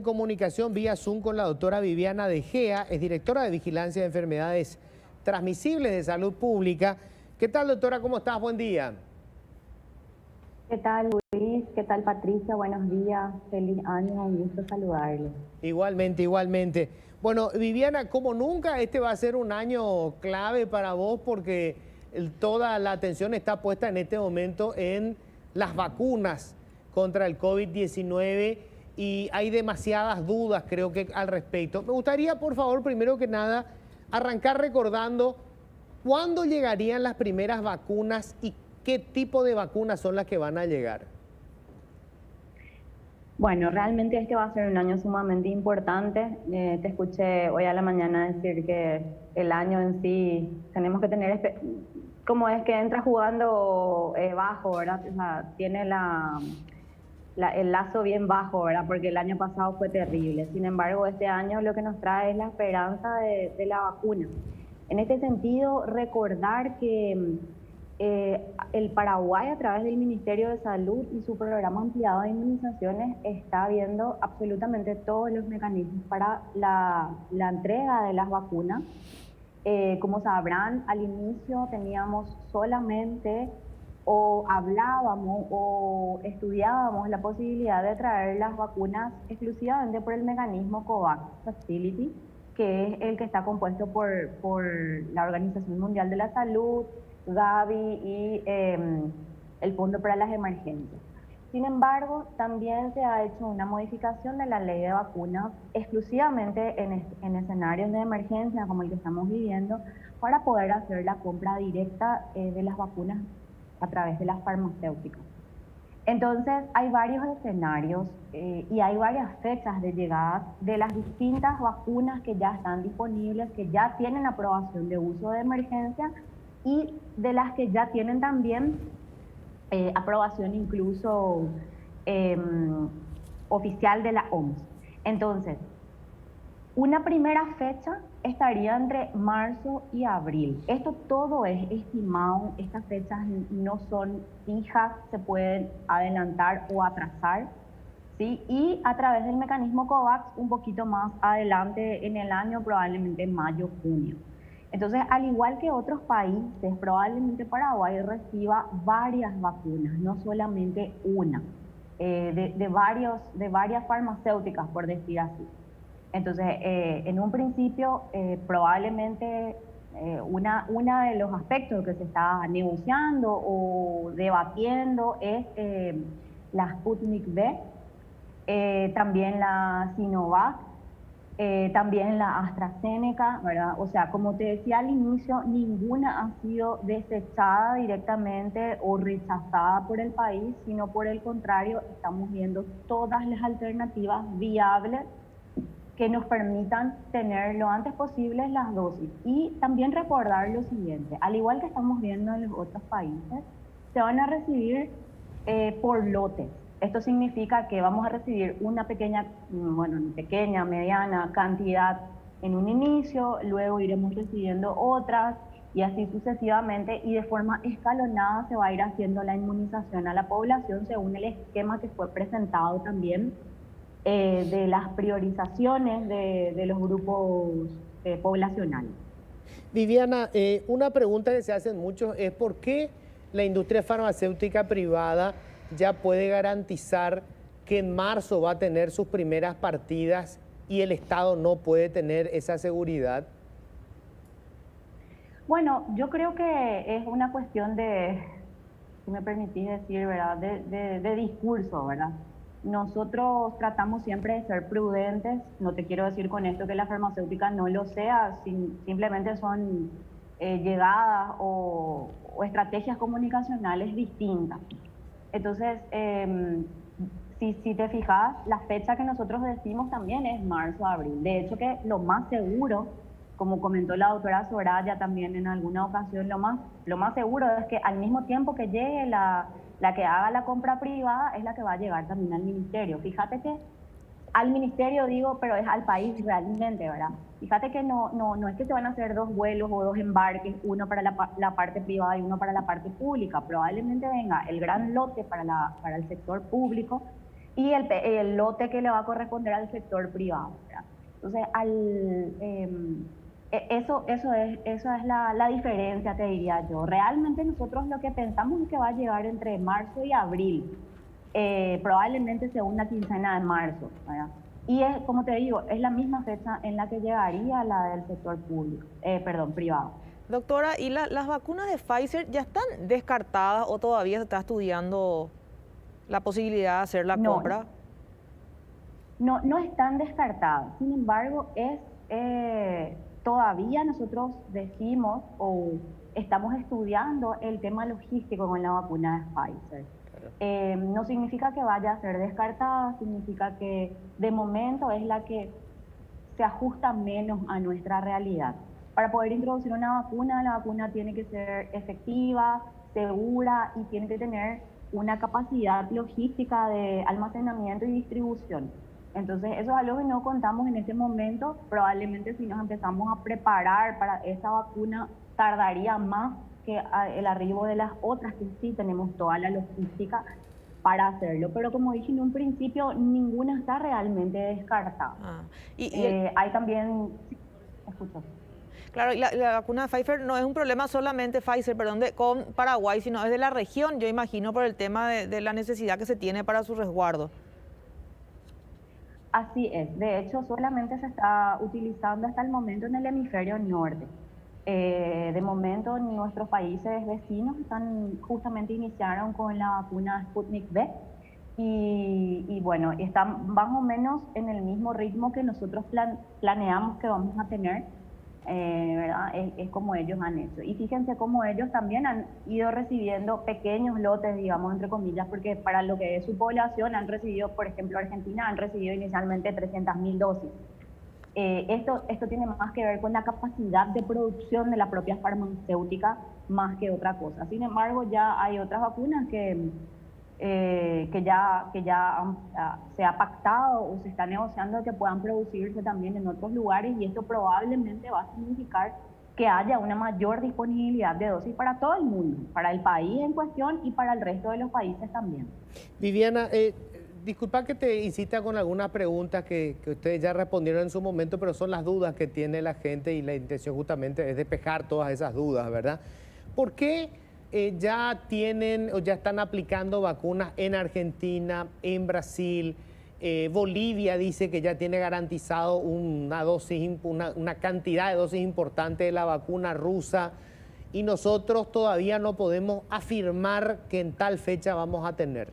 comunicación vía Zoom con la doctora Viviana De Gea, es directora de Vigilancia de Enfermedades Transmisibles de Salud Pública. ¿Qué tal, doctora? ¿Cómo estás? Buen día. ¿Qué tal, Luis? ¿Qué tal, Patricia? Buenos días, feliz año, un gusto saludarles. Igualmente, igualmente. Bueno, Viviana, como nunca, este va a ser un año clave para vos porque toda la atención está puesta en este momento en las vacunas contra el COVID-19 y hay demasiadas dudas, creo que, al respecto. Me gustaría, por favor, primero que nada, arrancar recordando cuándo llegarían las primeras vacunas y qué tipo de vacunas son las que van a llegar. Bueno, realmente este va a ser un año sumamente importante. Te escuché hoy a la mañana decir que el año en sí tenemos que tener, como es que entra jugando bajo, ¿verdad? O sea, tiene el lazo bien bajo, ¿verdad? Porque el año pasado fue terrible. Sin embargo, este año lo que nos trae es la esperanza de la vacuna. En este sentido, recordar que el Paraguay, a través del Ministerio de Salud y su programa ampliado de inmunizaciones, está viendo absolutamente todos los mecanismos para la entrega de las vacunas. Como sabrán, al inicio teníamos solamente o hablábamos o estudiábamos la posibilidad de traer las vacunas exclusivamente por el mecanismo COVAX Facility, que es el que está compuesto por la Organización Mundial de la Salud, Gavi y el Fondo para las Emergencias. Sin embargo, también se ha hecho una modificación de la ley de vacunas exclusivamente en escenarios de emergencia como el que estamos viviendo, para poder hacer la compra directa de las vacunas a través de las farmacéuticas. Entonces, hay varios escenarios y hay varias fechas de llegada de las distintas vacunas que ya están disponibles, que ya tienen aprobación de uso de emergencia, y de las que ya tienen también aprobación incluso oficial de la OMS. Entonces, una primera fecha estaría entre marzo y abril. Esto todo es estimado, estas fechas no son fijas, se pueden adelantar o atrasar, ¿sí? Y a través del mecanismo COVAX un poquito más adelante en el año, probablemente en mayo, junio. Entonces, al igual que otros países, probablemente Paraguay reciba varias vacunas, no solamente una, de varias farmacéuticas, por decir así. Entonces, en un principio, probablemente uno de los aspectos que se está negociando o debatiendo es la Sputnik V, también la Sinovac, también la AstraZeneca, ¿verdad? O sea, como te decía al inicio, ninguna ha sido desechada directamente o rechazada por el país, sino por el contrario, estamos viendo todas las alternativas viables que nos permitan tener lo antes posible las dosis. Y también recordar lo siguiente, al igual que estamos viendo en los otros países, se van a recibir por lotes. Esto significa que vamos a recibir una pequeña, mediana cantidad en un inicio, luego iremos recibiendo otras y así sucesivamente, y de forma escalonada se va a ir haciendo la inmunización a la población según el esquema que fue presentado también de las priorizaciones de los grupos poblacionales. Viviana, una pregunta que se hacen muchos es ¿por qué la industria farmacéutica privada ya puede garantizar que en marzo va a tener sus primeras partidas y el Estado no puede tener esa seguridad? Bueno, yo creo que es una cuestión de, si me permitís decir, ¿verdad?, de discurso, ¿verdad? Nosotros tratamos siempre de ser prudentes, no te quiero decir con esto que la farmacéutica no lo sea, simplemente son llegadas o estrategias comunicacionales distintas. Entonces, si te fijas, la fecha que nosotros decimos también es marzo-abril. De hecho, que lo más seguro, como comentó la doctora Soraya también en alguna ocasión, lo más seguro es que al mismo tiempo que llegue la que haga la compra privada es la que va a llegar también al ministerio. Fíjate que al ministerio digo, pero es al país realmente, ¿verdad? Fíjate que no es que se van a hacer dos vuelos o dos embarques, uno para la parte privada y uno para la parte pública. Probablemente venga el gran lote para el sector público y el lote que le va a corresponder al sector privado, ¿verdad? Entonces, eso es la diferencia, te diría yo. Realmente nosotros lo que pensamos es que va a llegar entre marzo y abril, probablemente segunda quincena de marzo, ¿verdad? Y es, como te digo, es la misma fecha en la que llegaría la del sector público, perdón, privado. Doctora, ¿y las vacunas de Pfizer ya están descartadas o todavía se está estudiando la posibilidad de hacer la No, compra? no están descartadas. Sin embargo, todavía nosotros decimos o estamos estudiando el tema logístico con la vacuna de Pfizer. No significa que vaya a ser descartada, significa que de momento es la que se ajusta menos a nuestra realidad. Para poder introducir una vacuna, la vacuna tiene que ser efectiva, segura y tiene que tener una capacidad logística de almacenamiento y distribución. Entonces, eso es algo que no contamos en este momento. Probablemente si nos empezamos a preparar para esa vacuna, tardaría más que el arribo de las otras, que sí tenemos toda la logística para hacerlo. Pero como dije en un principio, ninguna está realmente descartada. Hay también... Sí, escucho. Claro, y la vacuna de Pfizer no es un problema solamente Pfizer, perdón, con Paraguay, sino es de la región, yo imagino, por el tema de la necesidad que se tiene para su resguardo. Así es. De hecho, solamente se está utilizando hasta el momento en el hemisferio norte. De momento, nuestros países vecinos justamente iniciaron con la vacuna Sputnik V y bueno, están más o menos en el mismo ritmo que nosotros planeamos que vamos a tener. ¿Verdad? Es como ellos han hecho. Y fíjense cómo ellos también han ido recibiendo pequeños lotes, digamos, entre comillas, porque para lo que es su población han recibido, por ejemplo, Argentina han recibido inicialmente 300.000 dosis. Esto tiene más que ver con la capacidad de producción de la propia farmacéutica más que otra cosa. Sin embargo, ya hay otras vacunas que ya se ha pactado o se está negociando que puedan producirse también en otros lugares y esto probablemente va a significar que haya una mayor disponibilidad de dosis para todo el mundo, para el país en cuestión y para el resto de los países también. Viviana, disculpa que te insista con algunas preguntas que ustedes ya respondieron en su momento, pero son las dudas que tiene la gente y la intención justamente es despejar todas esas dudas, ¿verdad? ¿Por qué ya tienen o ya están aplicando vacunas en Argentina, en Brasil? Bolivia dice que ya tiene garantizado una cantidad de dosis importante de la vacuna rusa y nosotros todavía no podemos afirmar que en tal fecha vamos a tener.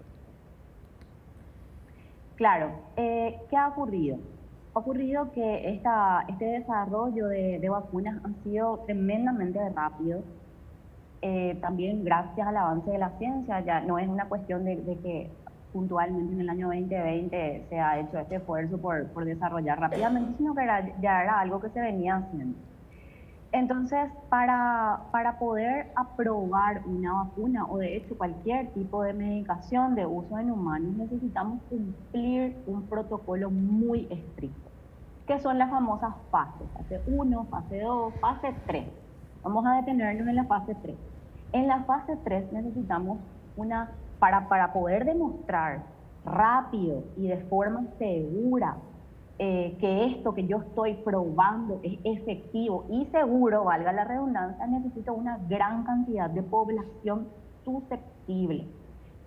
Claro, ¿qué ha ocurrido? Ha ocurrido que este desarrollo de vacunas ha sido tremendamente rápido. También gracias al avance de la ciencia, ya no es una cuestión de que puntualmente en el año 2020 se ha hecho este esfuerzo por desarrollar rápidamente, sino que ya era algo que se venía haciendo. Entonces, para poder aprobar una vacuna o de hecho cualquier tipo de medicación de uso en humanos, necesitamos cumplir un protocolo muy estricto, que son las famosas fases, fase 1, fase 2, fase 3. Vamos a detenernos en la fase 3. En la fase 3 necesitamos para poder demostrar rápido y de forma segura que esto que yo estoy probando es efectivo y seguro, valga la redundancia, necesito una gran cantidad de población susceptible.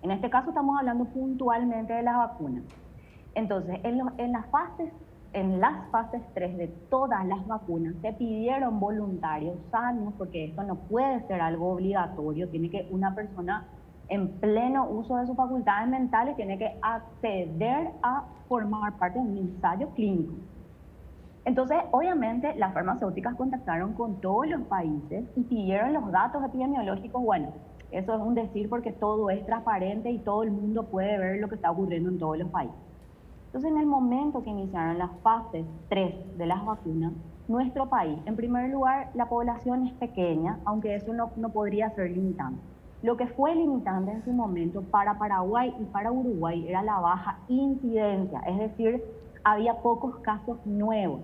En este caso estamos hablando puntualmente de las vacunas. Entonces, en las fases 3 de todas las vacunas se pidieron voluntarios sanos, porque esto no puede ser algo obligatorio, tiene que una persona en pleno uso de sus facultades mentales tiene que acceder a formar parte de un ensayo clínico. Entonces, obviamente, las farmacéuticas contactaron con todos los países y pidieron los datos epidemiológicos. Bueno, eso es un decir porque todo es transparente y todo el mundo puede ver lo que está ocurriendo en todos los países. Entonces, en el momento que iniciaron las fases 3 de las vacunas, nuestro país, en primer lugar, la población es pequeña, aunque eso no podría ser limitante. Lo que fue limitante en su momento para Paraguay y para Uruguay era la baja incidencia, es decir, había pocos casos nuevos.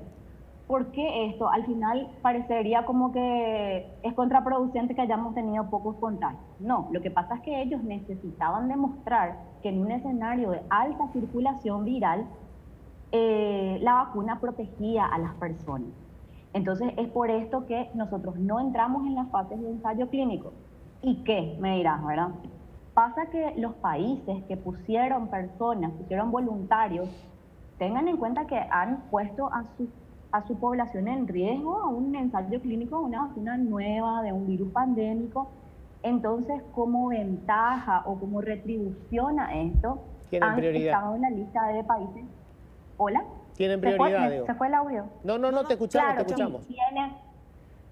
¿por qué esto? Al final parecería como que es contraproducente que hayamos tenido pocos contagios. No, lo que pasa es que ellos necesitaban demostrar que en un escenario de alta circulación viral, la vacuna protegía a las personas. Entonces es por esto que nosotros no entramos en las fases de ensayo clínico. ¿Y qué? Me dirás, ¿verdad? Pasa que los países que pusieron personas, pusieron voluntarios, tengan en cuenta que han puesto a su población en riesgo a un ensayo clínico de una vacuna nueva, de un virus pandémico. Entonces, como ventaja o como retribución a esto, Tienen prioridad. estado en la lista de países. ¿Hola? Tienen prioridad, digo. ¿Se fue el audio? No, te escuchamos, Claro, te escuchamos.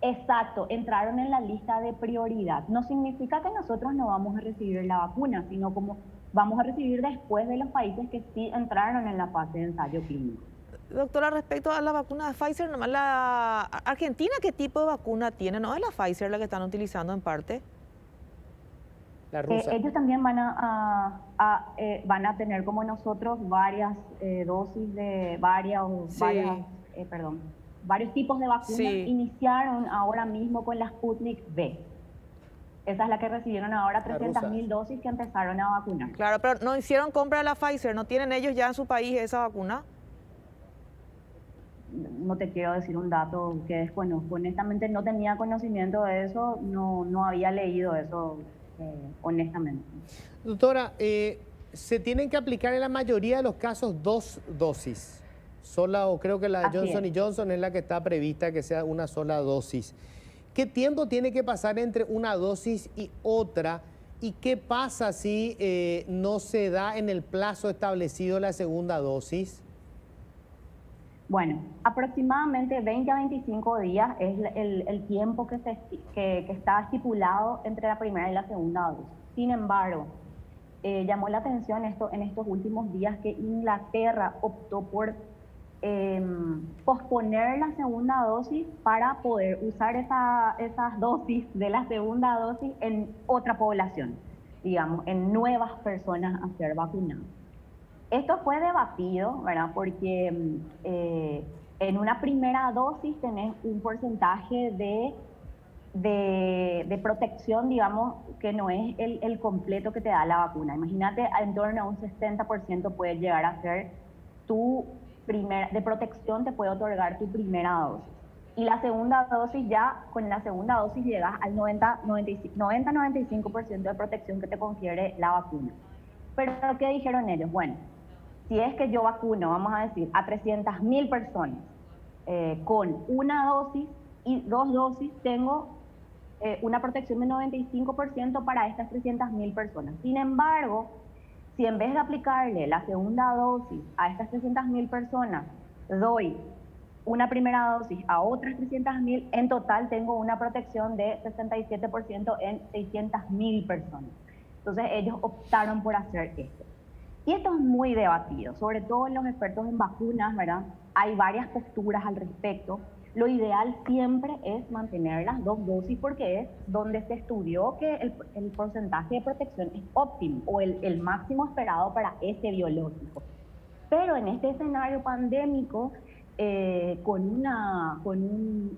Exacto, entraron en la lista de prioridad. No significa que nosotros no vamos a recibir la vacuna, sino como vamos a recibir después de los países que sí entraron en la fase de ensayo clínico. Doctora, respecto a la vacuna de Pfizer, la Argentina, ¿qué tipo de vacuna tiene? ¿No es la Pfizer la que están utilizando en parte? La rusa. Ellos también van a tener como nosotros varias dosis de varios tipos de vacunas. Sí. Iniciaron ahora mismo con la Sputnik V. Esa es la que recibieron ahora, 300.000 dosis que empezaron a vacunar. Claro, pero no hicieron compra de la Pfizer, ¿no tienen ellos ya en su país esa vacuna? No te quiero decir un dato que desconozco. Honestamente no tenía conocimiento de eso, no había leído eso, honestamente. Doctora, se tienen que aplicar en la mayoría de los casos 2 dosis. Sola, o creo que la de Johnson y Johnson es la que está prevista que sea una sola dosis. ¿Qué tiempo tiene que pasar entre una dosis y otra? ¿Y qué pasa si no se da en el plazo establecido la segunda dosis? Bueno, aproximadamente 20 a 25 días es el tiempo que está estipulado entre la primera y la segunda dosis. Sin embargo, llamó la atención en estos últimos días que Inglaterra optó por posponer la segunda dosis para poder usar esas dosis de la segunda dosis en otra población, digamos, en nuevas personas a ser vacunadas. Esto fue debatido, ¿verdad? Porque en una primera dosis tenés un porcentaje de protección, digamos, que no es el completo que te da la vacuna. Imagínate, en torno a un 60% puede llegar a ser de protección, te puede otorgar tu primera dosis. Y la segunda dosis, ya con la segunda dosis llegas al 90-95% de protección que te confiere la vacuna. Pero ¿qué dijeron ellos? Bueno, si es que yo vacuno, vamos a decir, a 300.000 personas con una dosis y 2 dosis, tengo una protección de 95% para estas 300.000 personas. Sin embargo, si en vez de aplicarle la segunda dosis a estas 300.000 personas, doy una primera dosis a otras 300.000, en total tengo una protección de 67% en 600.000 personas. Entonces ellos optaron por hacer esto. Y esto es muy debatido, sobre todo en los expertos en vacunas, ¿verdad? Hay varias posturas al respecto. Lo ideal siempre es mantener las 2 dosis porque es donde se estudió que el porcentaje de protección es óptimo o el máximo esperado para ese biológico. Pero en este escenario pandémico, con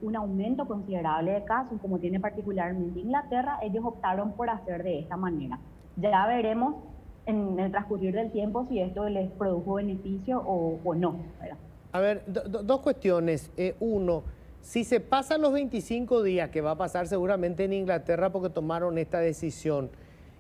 un aumento considerable de casos, como tiene particularmente Inglaterra, ellos optaron por hacer de esta manera. Ya veremos en el transcurrir del tiempo si esto les produjo beneficio o no, ¿verdad? A ver, dos cuestiones. Uno, si se pasan los 25 días, que va a pasar seguramente en Inglaterra porque tomaron esta decisión,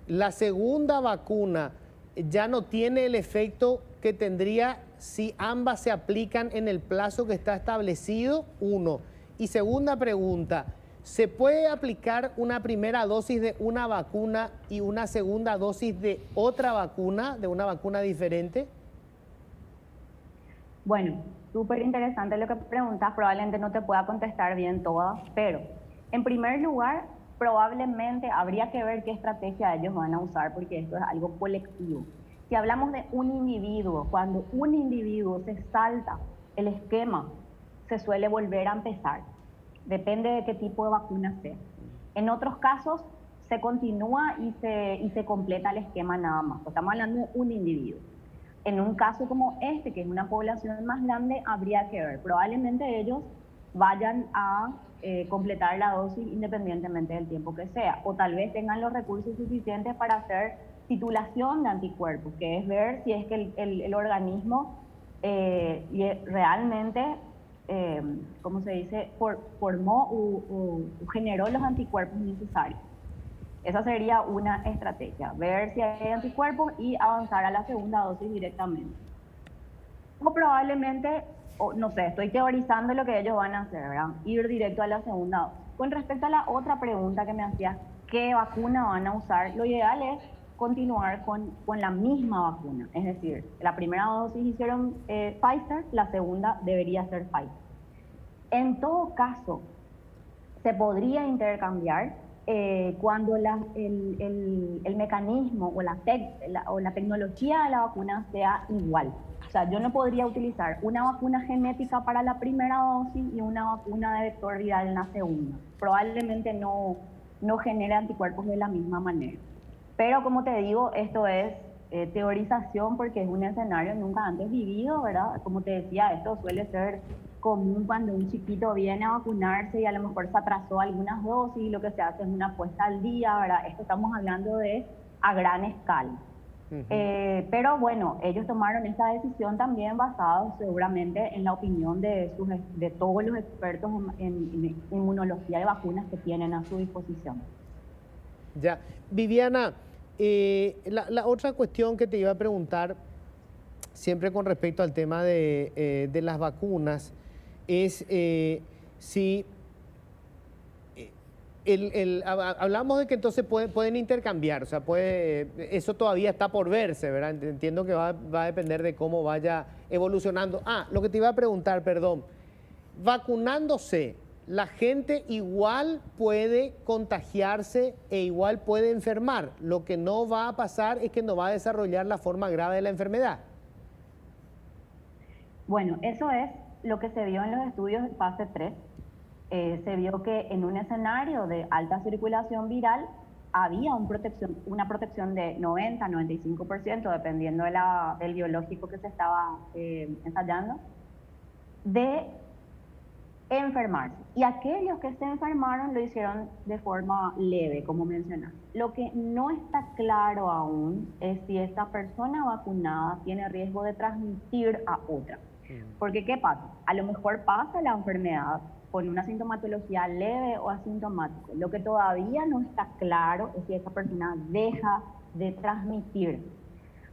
la segunda vacuna ya no tiene el efecto que tendría si ambas se aplican en el plazo que está establecido, uno. Y segunda pregunta, ¿se puede aplicar una primera dosis de una vacuna y una segunda dosis de otra vacuna, de una vacuna diferente? Bueno, súper interesante lo que preguntas, probablemente no te pueda contestar bien todas, pero en primer lugar, probablemente habría que ver qué estrategia ellos van a usar porque esto es algo colectivo. Si hablamos de un individuo, cuando un individuo se salta el esquema, se suele volver a empezar. Depende de qué tipo de vacuna sea. En otros casos, se continúa y se completa el esquema nada más. Estamos hablando de un individuo. En un caso como este, que es una población más grande, habría que ver. Probablemente ellos vayan a completar la dosis independientemente del tiempo que sea, o tal vez tengan los recursos suficientes para hacer titulación de anticuerpos, que es ver si es que el organismo realmente, ¿cómo se dice?, formó o generó los anticuerpos necesarios. Esa sería una estrategia, ver si hay anticuerpos y avanzar a la segunda dosis directamente. O probablemente, no sé, estoy teorizando lo que ellos van a hacer, ¿verdad? Ir directo a la segunda dosis. Con respecto a la otra pregunta que me hacías, ¿qué vacuna van a usar? Lo ideal es continuar con la misma vacuna. Es decir, la primera dosis hicieron Pfizer, la segunda debería ser Pfizer. En todo caso, se podría intercambiar cuando el mecanismo o la tecnología de la vacuna sea igual. O sea, yo no podría utilizar una vacuna genética para la primera dosis y una vacuna de vector viral en la segunda. Probablemente no genere anticuerpos de la misma manera. Pero como te digo, esto es teorización porque es un escenario nunca antes vivido, ¿verdad? Como te decía, esto suele ser común cuando un chiquito viene a vacunarse y a lo mejor se atrasó algunas dosis y lo que se hace es una apuesta al día, ¿verdad? Esto estamos hablando de a gran escala. Pero bueno, ellos tomaron esta decisión también basado seguramente en la opinión de todos los expertos en inmunología de vacunas que tienen a su disposición. Ya, Viviana, la otra cuestión que te iba a preguntar, siempre con respecto al tema de las vacunas, es si hablamos de que entonces pueden intercambiar, o sea, eso todavía está por verse, ¿verdad? Entiendo que va a depender de cómo vaya evolucionando. Lo que te iba a preguntar, perdón, vacunándose, la gente igual puede contagiarse e igual puede enfermar. Lo que no va a pasar es que no va a desarrollar la forma grave de la enfermedad. Bueno, eso es lo que se vio en los estudios de fase 3. Se vio que en un escenario de alta circulación viral había una protección de 90-95%, dependiendo del biológico que se estaba ensayando, de enfermarse. Y aquellos que se enfermaron lo hicieron de forma leve, como mencionaste. Lo que no está claro aún es si esta persona vacunada tiene riesgo de transmitir a otra. Porque ¿qué pasa? A lo mejor pasa la enfermedad con una sintomatología leve o asintomática. Lo que todavía no está claro es si esa persona deja de transmitir.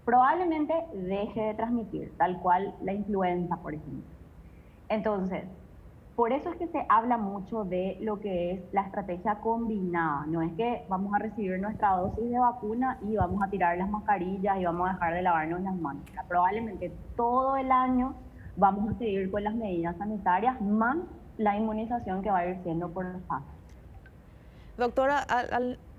Probablemente deje de transmitir, tal cual la influenza, por ejemplo. Entonces, por eso es que se habla mucho de lo que es la estrategia combinada. No es que vamos a recibir nuestra dosis de vacuna y vamos a tirar las mascarillas y vamos a dejar de lavarnos las manos. Probablemente todo el año vamos a seguir con las medidas sanitarias más la inmunización que va a ir siendo por fase. Doctora,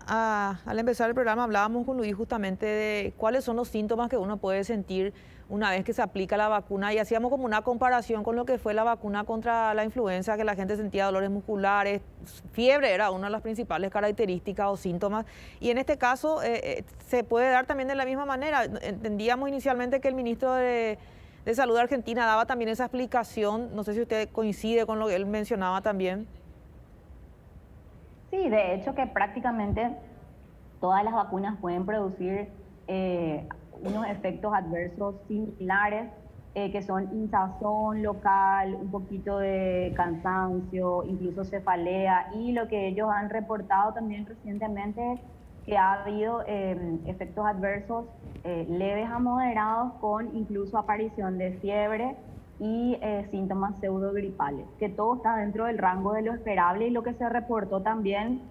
al empezar el programa hablábamos con Luis justamente de cuáles son los síntomas que uno puede sentir una vez que se aplica la vacuna y hacíamos como una comparación con lo que fue la vacuna contra la influenza, que la gente sentía dolores musculares, fiebre era una de las principales características o síntomas, y en este caso se puede dar también de la misma manera. Entendíamos inicialmente que el ministro de Salud de Argentina daba también esa explicación, no sé si usted coincide con lo que él mencionaba también. Sí, de hecho que prácticamente todas las vacunas pueden producir unos efectos adversos similares, que son hinchazón local, un poquito de cansancio, incluso cefalea, y lo que ellos han reportado también recientemente, que ha habido efectos adversos leves a moderados con incluso aparición de fiebre y síntomas pseudogripales, que todo está dentro del rango de lo esperable y lo que se reportó también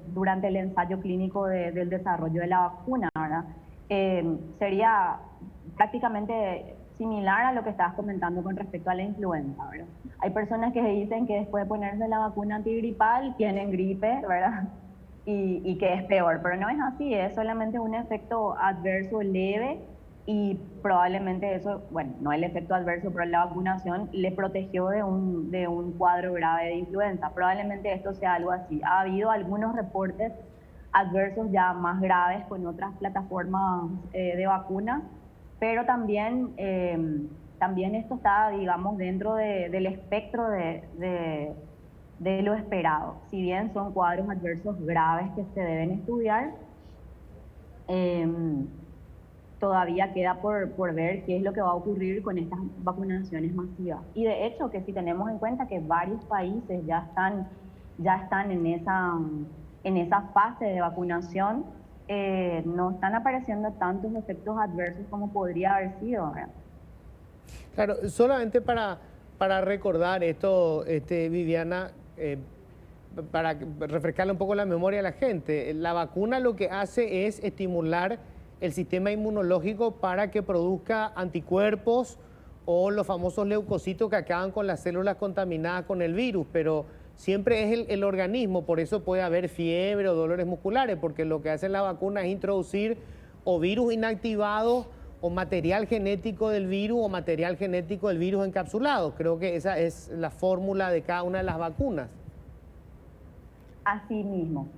durante el ensayo clínico del desarrollo de la vacuna, ¿verdad? Sería prácticamente similar a lo que estabas comentando con respecto a la influenza, ¿verdad? Hay personas que dicen que después de ponerse la vacuna antigripal tienen gripe, ¿verdad? Y que es peor, pero no es así, es solamente un efecto adverso leve y probablemente eso, bueno, no el efecto adverso, pero la vacunación le protegió de un cuadro grave de influenza. Probablemente esto sea algo así. Ha habido algunos reportes adversos ya más graves con otras plataformas de vacunas, pero también también esto está, digamos, dentro del espectro de lo esperado. Si bien son cuadros adversos graves que se deben estudiar, todavía queda por ver qué es lo que va a ocurrir con estas vacunaciones masivas. Y de hecho, que si tenemos en cuenta que varios países ya están en esa fase de vacunación, no están apareciendo tantos efectos adversos como podría haber sido, ¿verdad? Claro, solamente para recordar esto, Viviana, para refrescarle un poco la memoria a la gente, la vacuna lo que hace es estimular el sistema inmunológico para que produzca anticuerpos o los famosos leucocitos que acaban con las células contaminadas con el virus, pero siempre es el organismo, por eso puede haber fiebre o dolores musculares, porque lo que hace la vacuna es introducir o virus inactivados o material genético del virus o material genético del virus encapsulado. Creo que esa es la fórmula de cada una de las vacunas. Así mismo.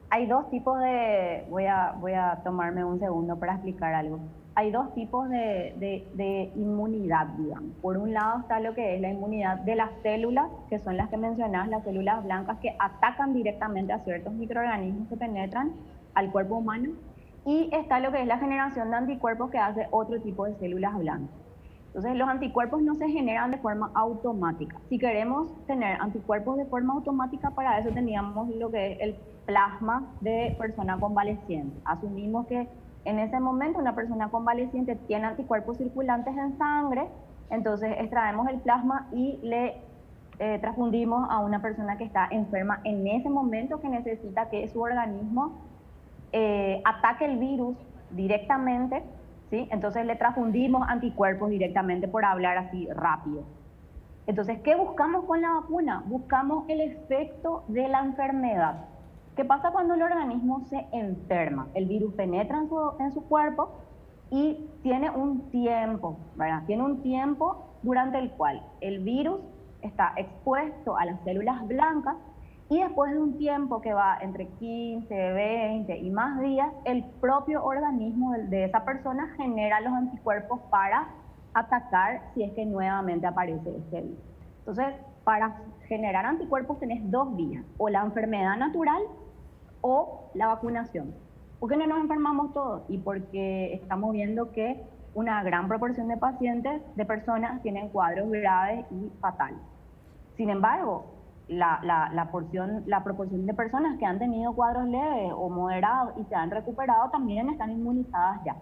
Hay dos tipos de... Voy a tomarme un segundo para explicar algo. Hay dos tipos de inmunidad, digamos. Por un lado está lo que es la inmunidad de las células, que son las que mencionás, las células blancas que atacan directamente a ciertos microorganismos que penetran al cuerpo humano. Y está lo que es la generación de anticuerpos que hace otro tipo de células blancas. Entonces, los anticuerpos no se generan de forma automática. Si queremos tener anticuerpos de forma automática, para eso teníamos lo que es el plasma de persona convaleciente. Asumimos que en ese momento una persona convaleciente tiene anticuerpos circulantes en sangre, entonces extraemos el plasma y le transfundimos a una persona que está enferma en ese momento, que necesita que su organismo ataque el virus directamente, ¿sí? Entonces le transfundimos anticuerpos directamente, por hablar así rápido. Entonces, ¿qué buscamos con la vacuna? Buscamos el efecto de la enfermedad. ¿Qué pasa cuando el organismo se enferma? El virus penetra en su cuerpo y tiene un tiempo, ¿verdad? Tiene un tiempo durante el cual el virus está expuesto a las células blancas, y después de un tiempo que va entre 15, 20 y más días, el propio organismo de esa persona genera los anticuerpos para atacar si es que nuevamente aparece este virus. Entonces, para generar anticuerpos tenés dos vías, o la enfermedad natural o la vacunación. ¿Por qué no nos enfermamos todos? Y porque estamos viendo que una gran proporción de pacientes, de personas, tienen cuadros graves y fatales. Sin embargo, la proporción de personas que han tenido cuadros leves o moderados y se han recuperado también están inmunizadas ya.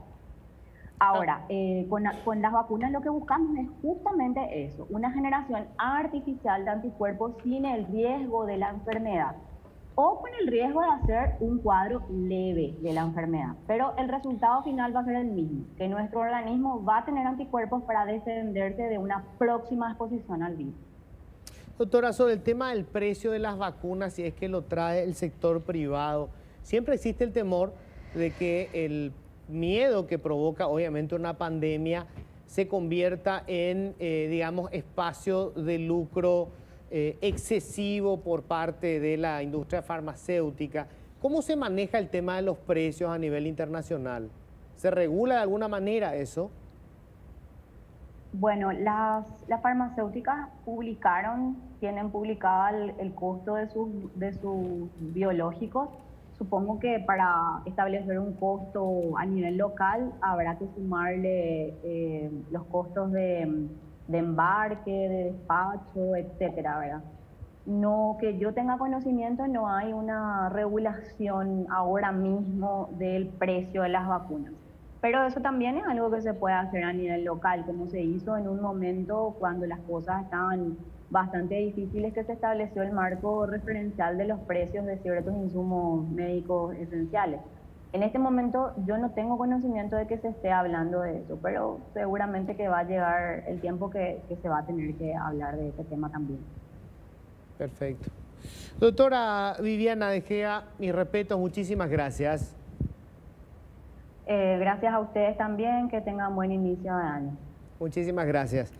Ahora, con las vacunas lo que buscamos es justamente eso, una generación artificial de anticuerpos sin el riesgo de la enfermedad o con el riesgo de hacer un cuadro leve de la enfermedad. Pero el resultado final va a ser el mismo, que nuestro organismo va a tener anticuerpos para defenderse de una próxima exposición al virus. Doctora, sobre el tema del precio de las vacunas, si es que lo trae el sector privado, siempre existe el temor de que el miedo que provoca obviamente una pandemia se convierta en, digamos, espacio de lucro excesivo por parte de la industria farmacéutica. ¿Cómo se maneja el tema de los precios a nivel internacional? ¿Se regula de alguna manera eso? Bueno, las farmacéuticas tienen publicado el costo de sus biológicos. Supongo que para establecer un costo a nivel local habrá que sumarle los costos de embarque, de despacho, etcétera, ¿verdad? No, que yo tenga conocimiento, no hay una regulación ahora mismo del precio de las vacunas. Pero eso también es algo que se puede hacer a nivel local, como se hizo en un momento cuando las cosas estaban bastante difíciles, que se estableció el marco referencial de los precios de ciertos insumos médicos esenciales. En este momento yo no tengo conocimiento de que se esté hablando de eso, pero seguramente que va a llegar el tiempo que se va a tener que hablar de este tema también. Perfecto. Doctora Viviana De Gea, mis respetos, muchísimas gracias. Gracias a ustedes también, que tengan buen inicio de año. Muchísimas gracias.